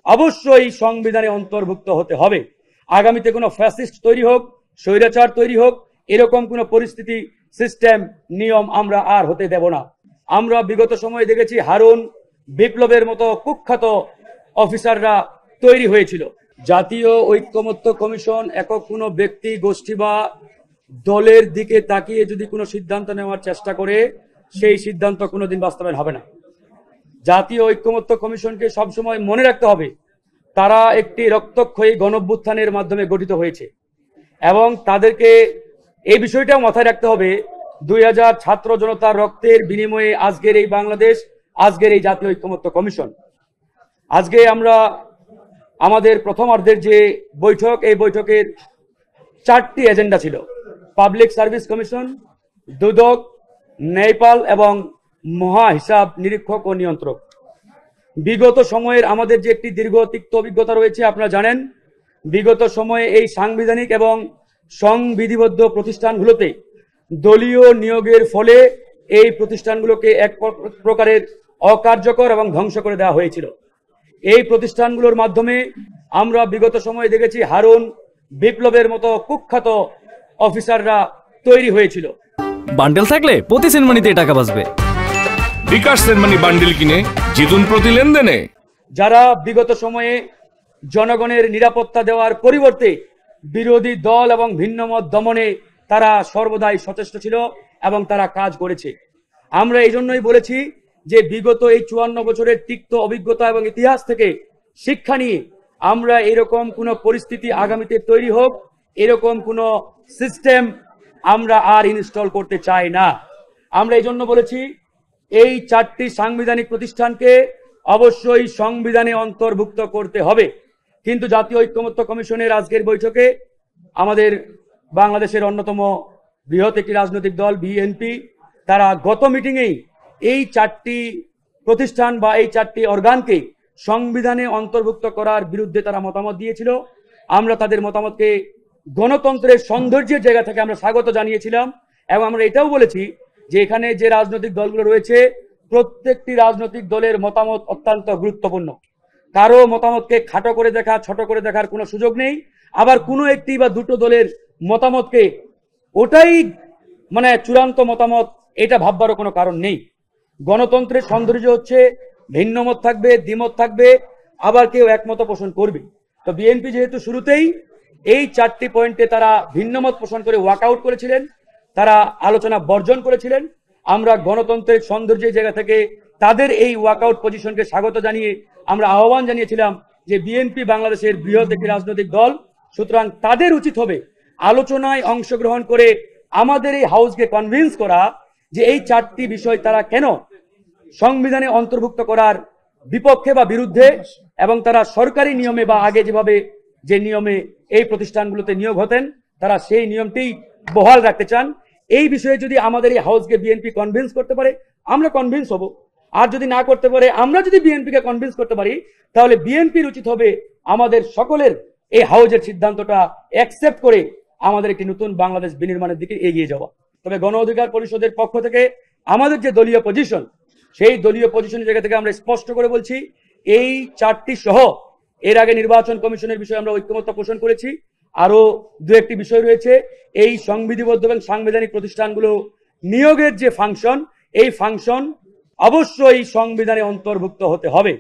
অবশ্যই সংবিধানে অন্তর্ভুক্ত হতে হবে। আগামীতে কোনো ফ্যাসিস্ট তৈরি হোক, স্বৈরাচার তৈরি হোক, এরকম কোনো পরিস্থিতি, সিস্টেম, নিয়ম আমরা আর হতে দেব না। আমরা বিগত সময়ে দেখেছি হারুন বিপ্লবের মতো কুখ্যাত অফিসাররা তৈরি হয়েছিল। জাতীয় ঐক্যমত্য কমিশন একক কোনো ব্যক্তি, গোষ্ঠী বা দলের দিকে তাকিয়ে যদি কোনো সিদ্ধান্ত নেওয়ার চেষ্টা করে, সেই সিদ্ধান্ত কোনোদিন বাস্তবায়ন হবে না। জাতীয় ঐক্যমত্য কমিশনকে সবসময় মনে রাখতে হবে, তারা একটি রক্তক্ষয়ী গণঅভ্যুত্থানের মাধ্যমে গঠিত হয়েছে এবং তাদেরকে এই বিষয়টাও মাথায় রাখতে হবে, 2000 ছাত্র জনতার রক্তের বিনিময়ে আজকের এই বাংলাদেশ, আজকের এই জাতীয় ঐক্যমত্য কমিশন। আজকে আমরা আমাদের প্রথমার্ধের যে বৈঠক, এই বৈঠকের 4টি এজেন্ডা ছিল: পাবলিক সার্ভিস কমিশন, দুদক, ন্যায়পাল এবং মহা হিসাব নিরীক্ষক ও নিয়ন্ত্রক। বিগত সময়ের আমাদের যে একটি দীর্ঘ তিক্ত অভিজ্ঞতা রয়েছে, আপনারা জানেন, বিগত সময়ে এই সাংবিধানিক এবং সংবিধিবদ্ধ প্রতিষ্ঠানগুলোতে দলীয় নিয়োগের ফলে এই প্রতিষ্ঠানগুলোকে এক প্রকারের অকার্যকর এবং ধ্বংস করে দেওয়া হয়েছিল। এই প্রতিষ্ঠানগুলোর মাধ্যমে আমরা বিগত সময়ে দেখেছি হারুন বিপ্লবের মতো কুখ্যাত অফিসাররা তৈরি হয়েছিল। বান্ডেল থাকলে প্রতি সেনমানিতে টাকা বাঁচবে। বিকাশ সেনমানি বান্ডেল কিনে জিতুন প্রতি লেনদেনে। যারা বিগত সময়ে জনগণের নিরাপত্তা দেওয়ার পরিবর্তে বিরোধী দল এবং ভিন্নমত দমনে তারা সর্বদাই সচেষ্ট ছিল এবং তারা কাজ করেছে। আমরা এই জন্যই বলেছি যে বিগত এই 54 বছরের তিক্ত অভিজ্ঞতা এবং ইতিহাস থেকে শিক্ষা নিয়ে আমরা এরকম কোনো পরিস্থিতি আগামীতে তৈরি হোক, এরকম কোনো সিস্টেম আমরা আর ইনস্টল করতে চাই না। আমরা এই জন্য বলেছি এই 4টি সাংবিধানিক প্রতিষ্ঠানকে অবশ্যই সংবিধানে অন্তর্ভুক্ত করতে হবে। কিন্তু জাতীয় ঐক্যমত্য কমিশনের আজকের বৈঠকে আমাদের বাংলাদেশের অন্যতম বৃহৎ একটি রাজনৈতিক দল বিএনপি, তারা গত মিটিংয়েই এই 4টি প্রতিষ্ঠান বা এই 4টি অর্গানকে সংবিধানে অন্তর্ভুক্ত করার বিরুদ্ধে তারা মতামত দিয়েছিল। আমরা তাদের মতামতকে গণতন্ত্রের সৌন্দর্যের জায়গা থেকে আমরা স্বাগত জানিয়েছিলাম এবং আমরা এটাও বলেছি যে এখানে যে রাজনৈতিক দলগুলো রয়েছে, প্রত্যেকটি রাজনৈতিক দলের মতামত অত্যন্ত গুরুত্বপূর্ণ। কারো মতামতকে খাটো করে দেখা, ছোট করে দেখার কোনো সুযোগ নেই। আবার কোনো একটি বা দুটো দলের মতামতকে ওটাই চূড়ান্ত মতামত, এটা ভাববারও কোনো কারণ নেই। গণতন্ত্রের সৌন্দর্য হচ্ছে ভিন্নমত থাকবে, দ্বিমত থাকবে, আবার কেউ একমত পোষণ করবে। তো বিএনপি যেহেতু শুরুতেই এই 4টি পয়েন্টে তারা ভিন্নমত পোষণ করে ওয়াকআউট করেছিলেন, তারা আলোচনা বর্জন করেছিলেন, আমরা গণতন্ত্রের সৌন্দর্যের জায়গা থেকে তাদের এই ওয়াকআউট পজিশনকে স্বাগত জানিয়ে আমরা আহ্বান জানিয়েছিলাম যে বিএনপি বাংলাদেশের বৃহৎ একটি রাজনৈতিক দল, সুতরাং তাদের উচিত হবে আলোচনায় অংশগ্রহণ করে আমাদের এই হাউসকে কনভিন্স করা যে এই 4টি বিষয় তারা কেন সংবিধানে অন্তর্ভুক্ত করার বিপক্ষে বা বিরুদ্ধে, এবং তারা সরকারি নিয়মে বা আগে যেভাবে যে নিয়মে এই প্রতিষ্ঠানগুলোতে নিয়োগ হতেন তারা সেই নিয়মটি বহাল রাখতে চান। এই বিষয়ে যদি আমাদের এই হাউসকে বিএনপি কনভিন্স করতে পারে, আমরা কনভিন্স হব। আর যদি না করতে পারে, আমরা যদি বিএনপিকে কনভিন্স করতে পারি, তাহলে বিএনপির উচিত হবে আমাদের সকলের এই হাউসের সিদ্ধান্তটা অ্যাকসেপ্ট করে আমাদের একটি নতুন বাংলাদেশ বিনির্মাণের দিকে এগিয়ে যাওয়া। তবে গণ অধিকার পরিষদের পক্ষ থেকে আমাদের যে দলীয় পজিশন, সেই দলীয় পজিশনের জায়গা থেকে আমরা স্পষ্ট করে বলছি, এই 4টি সহ এর আগে নির্বাচন কমিশনের বিষয়ে আমরা ঐক্যমত্য পোষণ করেছি। আরো 2-1টি বিষয় রয়েছে। এই সংবিধিবদ্ধ এবং সাংবিধানিক প্রতিষ্ঠানগুলো নিয়োগের যে ফাংশন, এই ফাংশন অবশ্যই সংবিধানে অন্তর্ভুক্ত হতে হবে।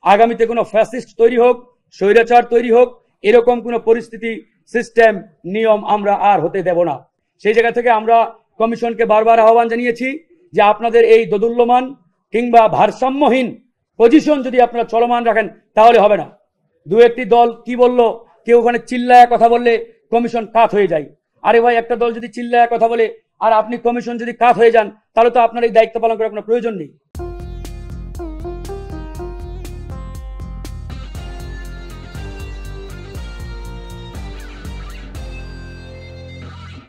আগামীতে কোনো ফ্যাসিস্ট তৈরি হোক, স্বৈরাচার তৈরি হোক, এরকম কোনো পরিস্থিতি, সিস্টেম, নিয়ম আমরা আর হতে দেব না। সেই জায়গা থেকে আমরা কমিশনকে বারবার আহ্বান জানিয়েছি যে আপনাদের এই দোদুল্যমান কিংবা ভারসাম্যহীন পজিশন যদি আপনারা চলমান রাখেন তাহলে হবে না। 2-1টি দল কি বলল, কেউ ওখানে চিল্লায়া কথা বললে কমিশন কাত হয়ে যায়। আরে ভাই, একটা দল যদি চিল্লায়া কথা বলে আর আপনি কমিশন যদি কাত হয়ে যান, তাহলে তো আপনার এই দায়িত্ব পালন করার কোনো প্রয়োজন নেই।